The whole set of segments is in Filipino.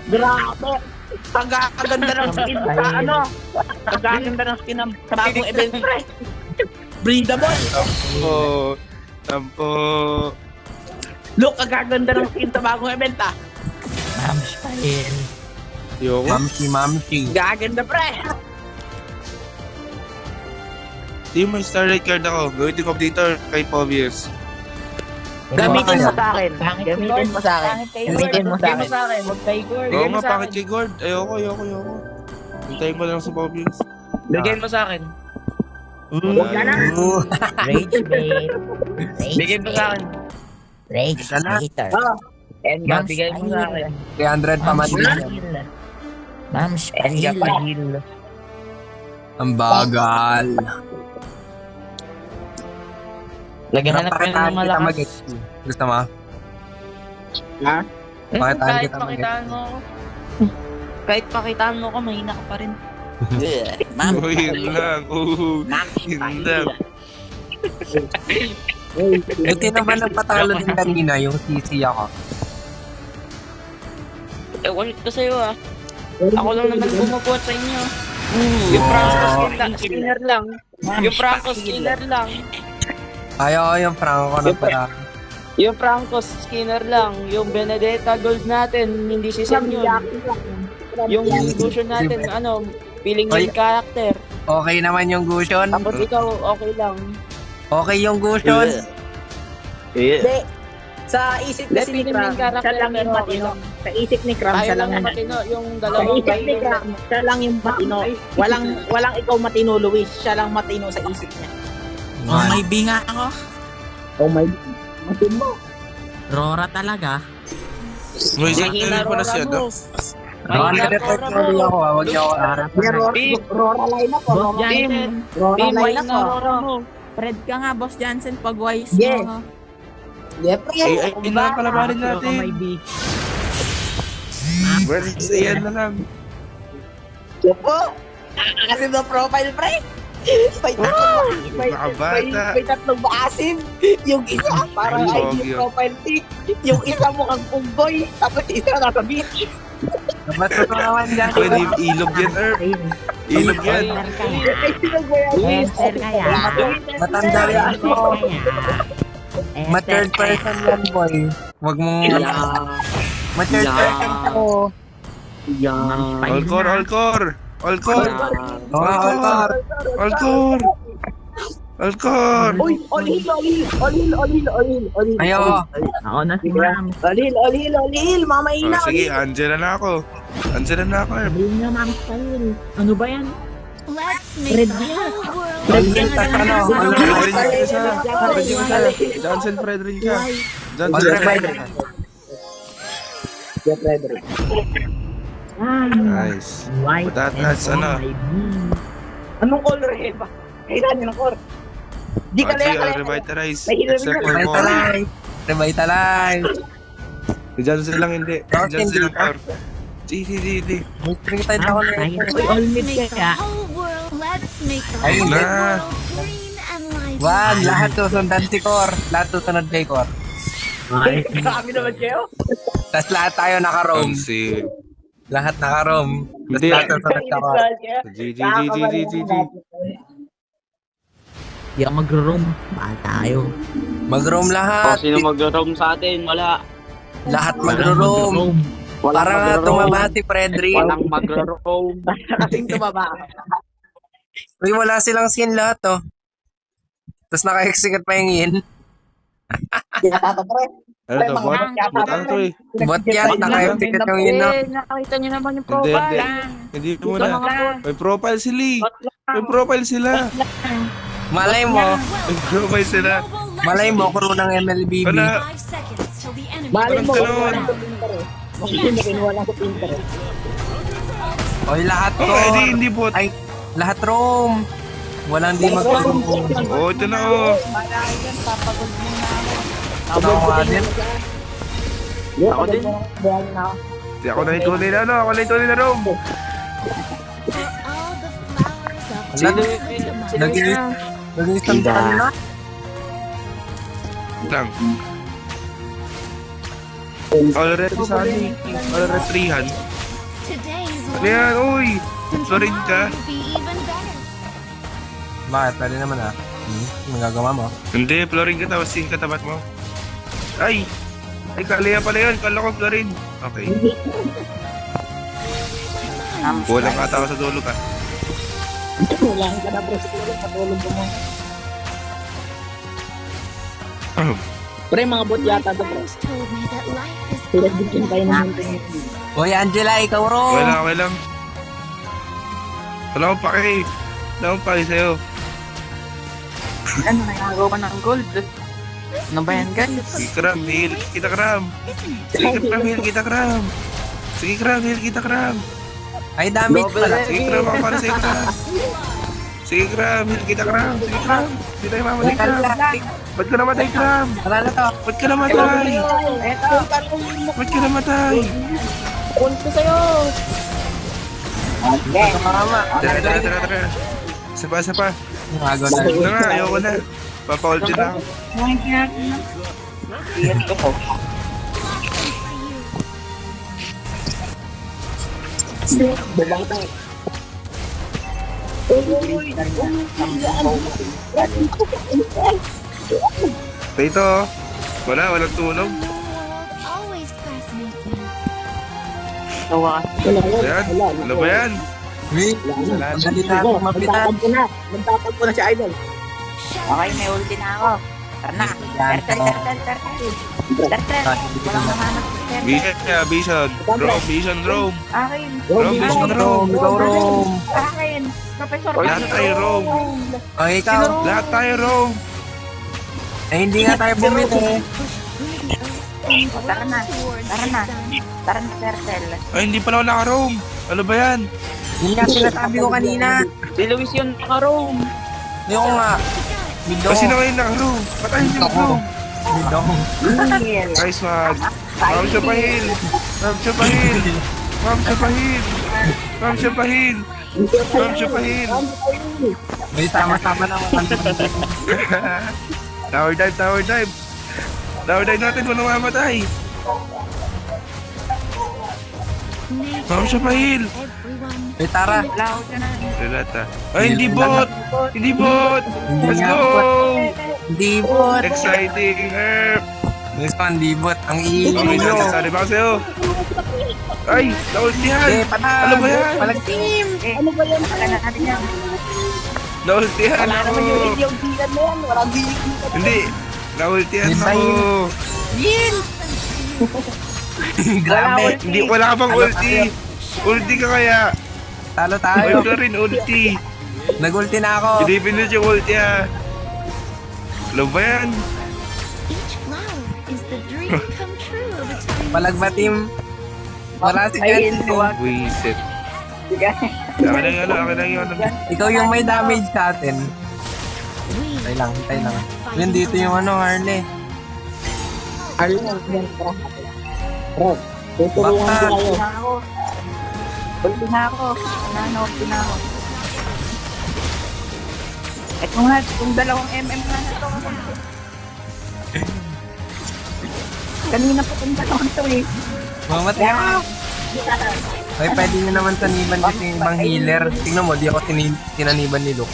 Grabe. Pagkakaganda ng skin sa ano. Pagkakaganda ng skin sa bagong event, pre. Breathable. Tampo. Look, kagaganda ng skin sa bagong event, ah. Mams pa rin. Yoko. Mamsi. Gaganda, pre. Di may starlight card ako. Gamitin ko dito kay Povius. Gamitin mo sa akin. Pangit Gamitin mo sa akin. Gamitin mo sa akin. akin. Huwag kay Gord. Oo nga, pangit kay Gord. Ayoko. Hintayin ko lang sa Povius. Bigyan mo sa akin. Huwag ka na. Rage bait. Bigyan mo sa akin. Rage baiter. And Mams bigyan mo sa akin. 300 pa Mams madali. pahil. Mams And pahil. pahil. Ang bagal. Lagyan na natin ng Pakitaan kita malakas. mag-XP. Gusto mo? Ha? Pakitaan Kahit kita pakitaan mo ako. Kahit pakitaan mo ako, mahina ka pa rin. Mams Oh, yun lang. Yun lang. Buti naman nagpatalo din kanina yung CC ako. Ewan ko sa'yo ah. Ako lang naman bumubuhat sa inyo. Yung Franco skinner lang. Yung Franco skinner lang. Ayaw yung Franco na pala. Yung Franco skinner lang. Yung Benedetta Gold natin, hindi si Sen yun. Yung Gusion natin, feeling Oy. yung character. Okay naman yung Gusion. Tapos ikaw, okay lang. Okay yung Gusion. Hindi. Sa isip kasi ni Feeling Kram, yung character, siya lang yung pero okay matino. lang. Sa isip ni Kram, Tayo siya lang lang yung yung matino, yung Sa dalawang isip ni kayo. Kram, siya lang yung matino. Walang ikaw matino, Luis. Siya lang matino sa isip niya. Oh, may binga ako. Oh my matino. Rora talaga. May isang tuloy pa na siya, no? Roller effect tuloy ako. Huwag niyo ako harap. Rora line up. Boss Jansen. Rora Team, line wise up. na Rora mo. Fred ka nga, Boss Jansen, pag wise Yeah. mo. Yeah, pre. Ay, pinapalabarin Ako may natin. B. Well, yan na lang. Opo. Nakakasim na profile, pre. Nakabata. May tatlong maasim. Yung isa, parang Ay, ID Bogyo. profile pic. Yung isa mukhang punggoy. Tapos isa nasa beach. Basta ko naman dyan. Pwede ilog yan, Erp. Ilog yan. Enter kaya. Ay, sino ba yan? Enter kaya. Matanda yan Enter ako. kaya. Ma-third person yan, boy. Huwag mong... Ma-third person ako. Alcor. Uy, olil. Ayaw. Ako na si Ma'am. Olil. Mamaina, Sige, Angela na ako, Erp. Sabihin niyo, Ma'am Style. Ano ba yan? Let's Red make the yan. whole world Red yan, tas ano? Johnson Frederick ka. All Johnson right. Frederick. Nice. White Patatas, and ano? my B. Anong color eh ba? Kailan yun ang color? Di ka Sige, kaya. revitalize. May hero Except for Cor. Revitalize. Revitalize. Si Johnson lang hindi. Johnson Johnson lang hindi. Cor. Sige. May 3 ako na Ay, ito. uy, all Let's mid make the kaya. whole world. Let's make the Ay, whole hindi. world green and life. Wag, lahat susundan si Cor. Lahat susunod kay Cor. Kami naman kayo. Tapos lahat tayo naka-roam. Si... Lahat naka-roam. Tapos Hindi. lahat susunod ka Cor. GG. Di ako mag-room. Baka tayo. Mag-roam lahat. Sino mag-roam sa atin? Wala. Lahat Walang mag-roam. Para nga tumaba si Frederick. Walang mag-roam. Kasing tumaba. Uy, wala silang skin lahat, oh. Tapos naka-execute pa yung yin. Kinatato pre. Ano to, bot? Bot to eh. Bot yan, naka-execute yung yin, no? Nakita niyo naman yung Hindi, profile. hindi mo na. May profile sila eh. May profile sila. Malay mo, May profile sila. malay mo, crew ng MLBB. Wala. 5 seconds till the enemy. Mali mo, Walang kinuha lang sa printer eh. Bakit mo kinuha lang sa printer eh. Oy, lahat ko. Oh, hindi bot. Ay, lahat roam. Walang di mag-roam. Oh, ito na oh. Ako nga din. Ako din. Di ako na itunay na ano. Ako na itunay na Rome. For all the flowers of Sino? tomorrow. Nag-isang ka na. Lang. Already sa akin. Already 300. Ano yan? Uy! Then Florin ka? tomorrow will be even better. Bakit? Pwede naman ah. Magagawa mo. Hindi, Florin ka tapos sing katapat mo. Ay! Ay, Kalea pala yun. Kala ko Florin. Okay. Kulang ata ako sa dulo ka. Wala ka na, bro. Patulog ko mo. Pre, mga bot yata to, bro. Friends told me that life is Sila all din tayo in ng opposites. Hoy, Angela, ikaw ro! Okay lang, okay lang. Wala akong pake. Wala akong pake sa'yo. Ano, nangagawa ka ng gold. Ano ba yan, guys? Sige, Kram. Heal kita, Kram. Sige, Kram. Heal kita, Kram. Sige, Kram. Heal kita, Kram. Ay, damage pala. Sige, Kram. Ako para sa'yo, Kram. Sige, Kram. Heal kita, Kram. Sige, Kram. Hindi tayo mamatay, Kram. Ba't ka namatay, Kram? Wala na to. Ba't ka namatay? Ba't ka namatay? Punto sa'yo! Tama. Tara. Isa pa. Magaw na. Ito nga, ayoko na. Papa-ulti na ako. Babang tayo. Dito, oh. Walang tulog. The world always fascinates me. Ayan, ano ba yan? Wait, madali na ako mapitan. Magtatag ko na si Idol. Okay, may ulti na ako. Tara na. Yan, Vision. Rome. Akin. Ikaw Rome. Akin. Professor. Lahat tayo Rome. O, ikaw. Lahat tayo Rome. Eh, hindi nga tayo bumili. Tara na. Tara na. Tara na, Turtle. Ay, hindi pala ako naka-Rome. Ano ba yan? Yun nga sinasabi ko kanina. Si Luis yun naka-roam. Yung nga. Bidong. Kasi na ngayon naka-Rome. Patayin niyo Ako. Rome. Bidong. Nice one. Ma'am Chapahil. Ma'am Chapahil. Ma'am Chapahil. Ma'am Chapahil. Ma'am Chapahil. May sama-sama na ako. Tower dive. Tower dive natin, walang mamatay. Ma'am Chapahil. Everyone May tara. Relata. Ay, hindi bot! Hindi bot! Let's go! Hindi bot. Exciting! Next one, di bot. Ang Okay, iingay nyo. sasabi pa sa'yo. Ay, naultihan! Eh, patag. Ano ba yan? Palag team. Ano ba yan? Naultihan Wala ako! naman yung diyan mo yan. Walang diyan. Hindi! Naultihan Yun ba ako! Grabe. Hindi, wala ka pang ulti! Ulti ka kaya! Talo Ay, tayo. ka rin, ulti! Nag-ulti na ako. Hindi pinit yung ulti ha! Ano ba yan? each flower is the dream come true of a time. Palag ba team? Wala si Ken. Wiset. Akin lang yun. Ikaw yung may damage sa atin. We Hintay lang. Yun dito yung ano, Harley. Ayun yan. Bro, tutulungan ko kayo. Ulti na ako. Ulti na ako. Ito nga, kung 2 mm na ito. Kanina pa itong 2 ito eh. Mamatay ako. Ay, pwede nyo naman taniban kasi yung ibang healer. Tingnan mo, di ako tinaniban ni Luke.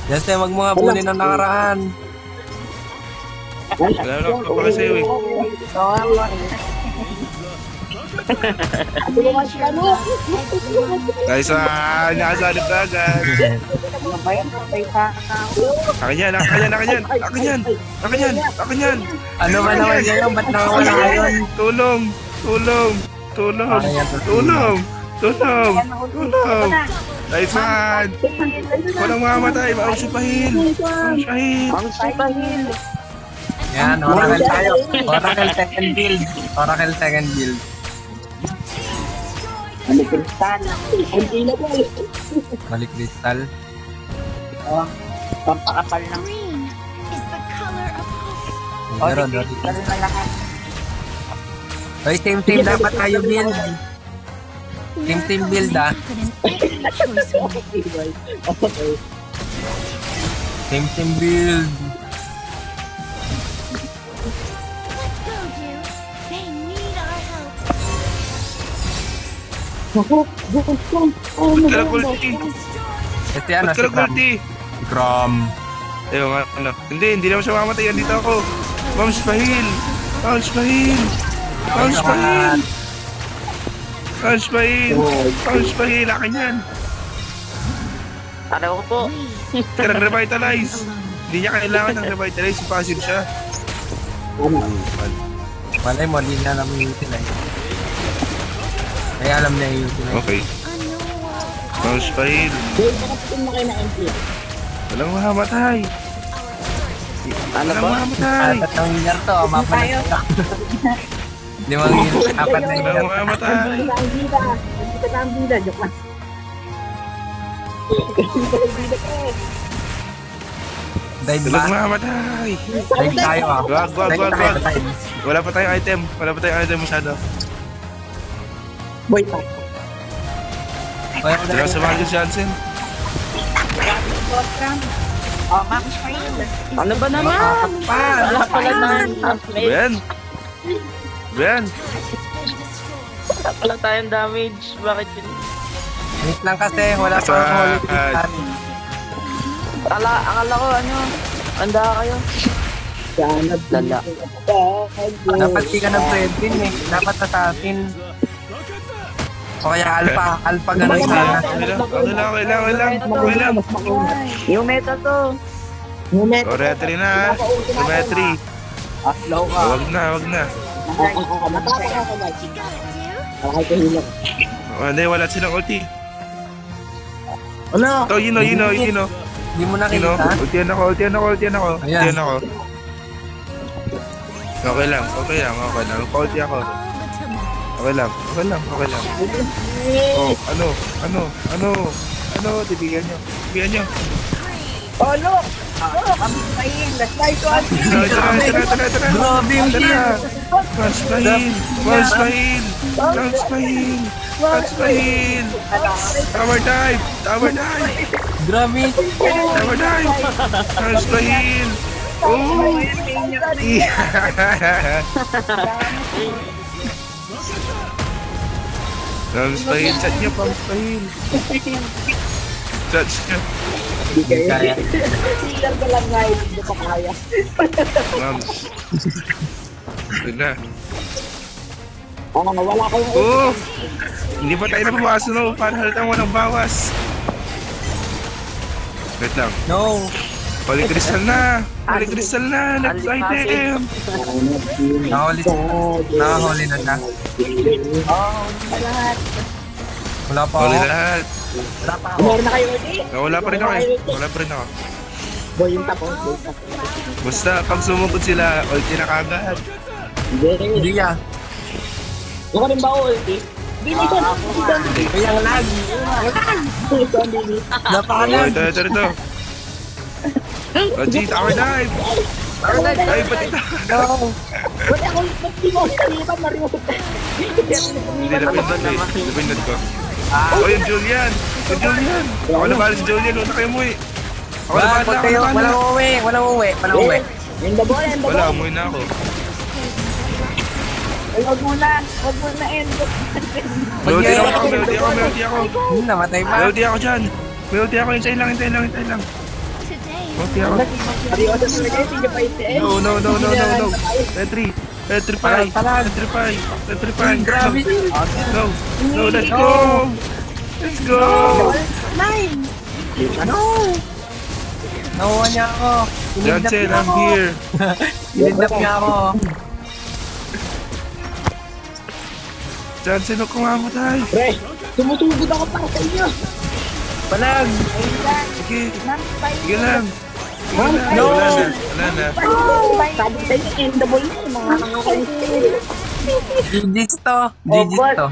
Just wag mo nga bunin ang nakaraan. Wala lang pa pa sa'yo eh. Tulungan sila mo. Nice one! Nakasalip ka agad! Akin yan! Ano ba naman yun? Ba't nakawala ngayon? Tulong! Nice one! Walang mamamatay! Ma'am Chapahil! Yan, Oracle tayo. Oracle second build. Ano kristal? Ang ina ko eh. Mali crystal. Pampakapal ng green is the color of hope. Pero, Oy, same dapat tayo build. Same build ah. Same build. Let's go, Juice. They need our help. Ba't ka nag-ulti? Ito yan, Ba't ka si Cram. nag-ulti? Cram. Ayun nga, ano. Hindi naman siya mamatay. Andito ako. Bounce pahil. Bounce pahil. Bounce pahil. Bounce pahil. Bounce pahil. Akin yan. Ano ko po? Kaya nag-revitalize. Hindi niya kailangan ng revitalize. Passive siya. Malay mo, hindi na namin utilize. Kaya alam niya yung utilize. Okay. Bounce pahil. Walang mahamatay. Ano Walang ba? mahamatay. Apat ng winner to, mapalit ka. Limang winner, apat na winner. Walang mahamatay. Dive Walang ba? mahamatay. Dive tayo ah. Wag. Dive. Wala pa tayong item. Wala pa tayong item masyado. Boy, pa. Kaya Hindi lang sumahal si Jansen. Oh, Max Fire. Ano ba naman? Wala pala tayong damage. Ben. Ben. Wala pala tayong damage. Bakit yun? Wait lang kasi, wala pa akong holy crystal. Akala ko ano, handa kayo. Lala. Dapat di ka ng Fredrin eh. Dapat assassin. O kaya alpha ganun sana. Okay lang. Yung meta to. O, retry na. Retry. Wag na. Hindi, wala silang ulti. Ano? Ito, yun o. Hindi mo nakita? Ultihan ako. Ayan. Okay lang. Ulti ako. Okay lang. Oh, ano? Tibigyan nyo. Oh, look! Kami kain. Let's try to Tara. Grabe yung Tara. Bounce pahil. Tower dive. Grabe. Bounce pahil. Oh! Bounce pahil. Chat nyo, bounce pahil. Chat nyo. Hindi kaya. Healer ka lang nga, hindi pa kaya. Bounce. Wag na. Wala kayong Oh! Hindi pa tayo nababawas no? Para halatang walang bawas. Wait lang. No. Holy Crystal na! Next item! Nakahuli na siya. Wala pa Holy ako. lahat! Meron na kayo ulit. Wala pa rin ako. Boy, yung tapos. Basta pag sumugod sila, ulti na kagad. Hindi ah. Yung rin ba ulti? Binison. Kaya ang lag. Napakalag. Ito. Oh, G, tower dive! Ay, pati ito! Wala ako, hindi mo salipan na rin. Hindi, napindot ko. Oh, yung Julian! Ako na bahala si Julian, una kayo umuwi. Ako na bahala. Walang uwi. Yung the ball, Wala, umuwi na ako. Ay, wag mo na end. Melody ako. Namatay pa. Melody ako dyan. Hintayin lang. Today, Melody ako. Seryoso sa mga hindi pa ite. No. Retry 5. Grabe. No, let's go! Nakuha niya ako. Jansen, I'm here. Inidnap niya ako. Jansen, huwag kang mamatay. Pre, tumutugod ako para sa inyo. Palag. Sige lang. No. Wala na. Sabi sa inyo, endable na yung mga nakakaisip. GG's to. GG's to.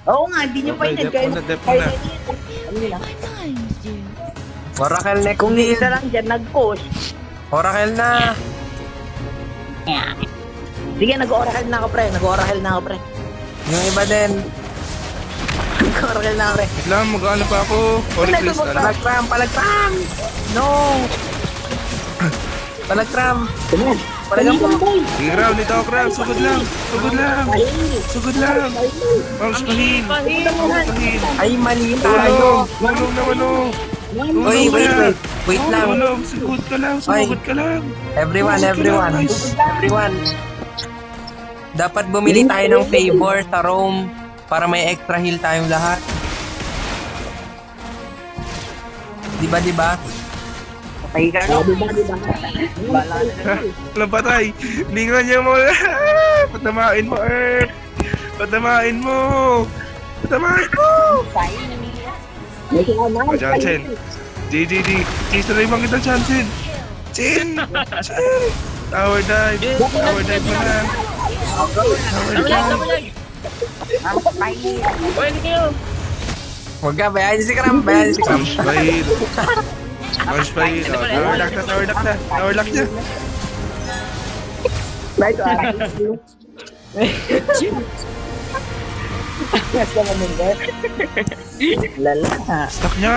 Oo nga, hindi nyo pa Okay, inend kayo. dep mo na. Ano nila? what kind do? Oracle next Kung build. isa lang dyan, nag-push. Oracle na. Sige, nag-oracle na ako, pre. Yung iba din. Nag-oracle na ako, pre. Wait lang, mag-ano pa ako. Holy Crystal. Palagtram. No. Palagtram. Talagang Sige, Ram, dito ako, Ram. Sugod lang. Sugod lang. Sugod lang. Mouse Pahil. Mouse Pahil. ay mali Tulong. tayo. Tulong naman, oh. Oy, wait. Wait lang. Tulong. Sugod ka lang. Sugod ka lang. Everyone. Nice. Everyone. Dapat bumili tayo ng favor sa Rome para may extra heal tayong lahat. Diba? Patay ka no? Bala na. Walang patay. Lingon niya mo. Patamain mo, Earth. Patamain mo. Patamain mo. O, Johnson. G. Sarayman kita, Johnson. Chin. Tower dive. Tower dive mo na. Tower dive. Huwag ka, bayan si Kram. Mouse Pahil. Mouse Pahil. O, Tower lock na. Tower lock niya. Lala. Stop niya.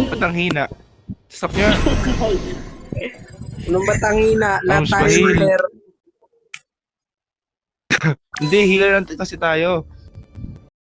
Ba't ang hina? Stop niya. Anong batangina? Lahat Mouse tayo Pahil. healer. Hindi, healer lang kasi tayo.